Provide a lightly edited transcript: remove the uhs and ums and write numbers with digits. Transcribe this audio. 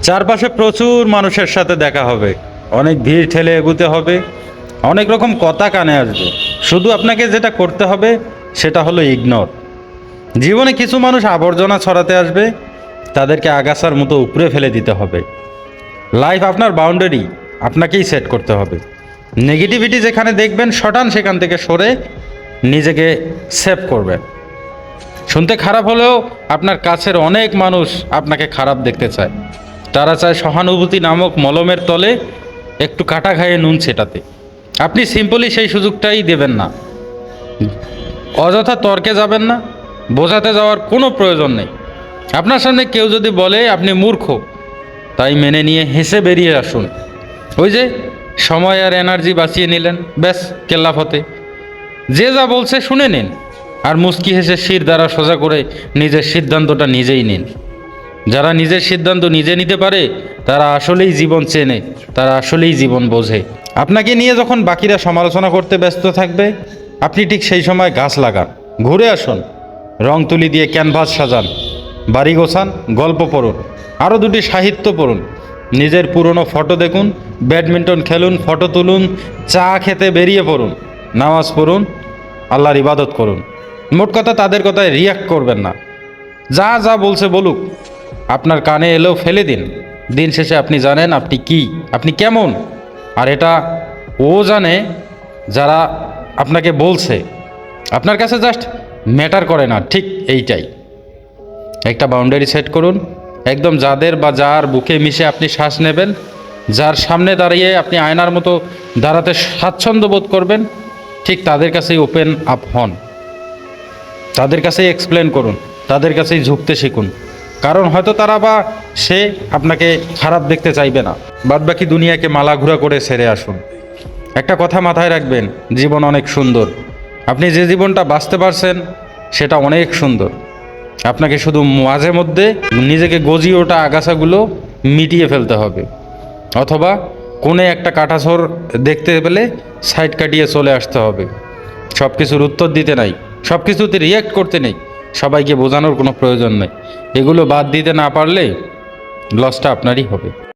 চারপাশে প্রচুর মানুষের সাথে দেখা হবে, অনেক ভিড় ঠেলে এগুতে হবে, অনেক রকম কথা কানে আসবে। শুধু আপনাকে যেটা করতে হবে সেটা হলো ইগনোর। জীবনে কিছু মানুষ আবর্জনা ছড়াতে আসবে, তাদেরকে আগাছার মতো উপড়ে ফেলে দিতে হবে। লাইফ আপনার বাউন্ডারি, আপনাকেই সেট করতে হবে। নেগেটিভিটি যেখানে দেখবেন শটান সেখান থেকে সরে নিজেকে সেভ করবেন। শুনতে খারাপ হলেও আপনার কাছের অনেক মানুষ আপনাকে খারাপ দেখতে চায়। তারা চায় সহানুভূতি নামক মলমের তলে একটু কাটা খাইয়ে নুন ছেটাতে। আপনি সিম্পলি সেই সুযোগটাই দেবেন না। অযথা তর্কে যাবেন না, বোঝাতে যাওয়ার কোনো প্রয়োজন নেই। আপনার সামনে কেউ যদি বলে আপনি মূর্খ, তাই মেনে নিয়ে হেসে বেরিয়ে আসুন। ওই যে সময় আর এনার্জি বাঁচিয়ে নিলেন, ব্যাস কেল্লা ফতে। যে যা বলছে শুনে নিন, আর মুচকি হেসে শির দ্বারা সোজা করে নিজের সিদ্ধান্তটা নিজেই নিন। যারা নিজের সিদ্ধান্ত নিজে নিতে পারে তারা আসলেই জীবন চেনে, তারা আসলেই জীবন বোঝে। আপনাকে নিয়ে যখন বাকিরা সমালোচনা করতে ব্যস্ত থাকবে, আপনি ঠিক সেই সময় গাছ লাগান, ঘুরে আসুন, রং তুলি দিয়ে ক্যানভাস সাজান, বাড়ি গোছান, গল্প পড়ুন, আরও দুটি সাহিত্য পড়ুন, নিজের পুরনো ফটো দেখুন, ব্যাডমিন্টন খেলুন, ফটো তুলুন, চা খেতে বেরিয়ে পড়ুন, নামাজ পড়ুন, আল্লাহর ইবাদত করুন। মোট কথা, তাদের কথায় রিয়াক্ট করবেন না। যা যা বলছে বলুক, আপনার কানে এলেও ফেলে দিন। দিন শেষে আপনি জানেন আপনি কি, আপনি কেমন। আর এটা ও জানে যারা আপনাকে বলছে। আপনার কাছে জাস্ট ম্যাটার করে না, ঠিক এইটাই। একটা বাউন্ডারি সেট করুন, একদম যাদের বা যার বুকে মিশে আপনি শ্বাস নেবেন, যার সামনে দাঁড়িয়ে আপনি আয়নার মতো দাঁড়াতে স্বাচ্ছন্দ্য বোধ করবেন, ঠিক তাদের কাছেই ওপেন আপ হন, তাদের কাছেই এক্সপ্লেন করুন, তাদের কাছেই ঝুঁকতে শিখুন। কারণ হয়তো তারা বা সে আপনাকে খারাপ দেখতে চাইবে না। বাদবাকি দুনিয়াকে মালাঘুরা করে ছেড়ে আসুন। একটা কথা মাথায় রাখবেন, জীবন অনেক সুন্দর। আপনি যে জীবনটা বাঁচতে পারছেন সেটা অনেক সুন্দর। আপনাকে শুধু মাঝে মধ্যে নিজেকে গজিয়ে ওঠা আগাছাগুলো মিটিয়ে ফেলতে হবে, অথবা কোণে একটা কাঁটাছড় দেখতে পেলে সাইড কাটিয়ে চলে আসতে হবে। সব কিছুর উত্তর দিতে নাই, সব কিছুতে রিয়্যাক্ট করতে নেই, সবাইকে বোঝানোর কোনো প্রয়োজন নেই। এগুলো বাদ দিতে না পারলে লসটা আপনারই হবে।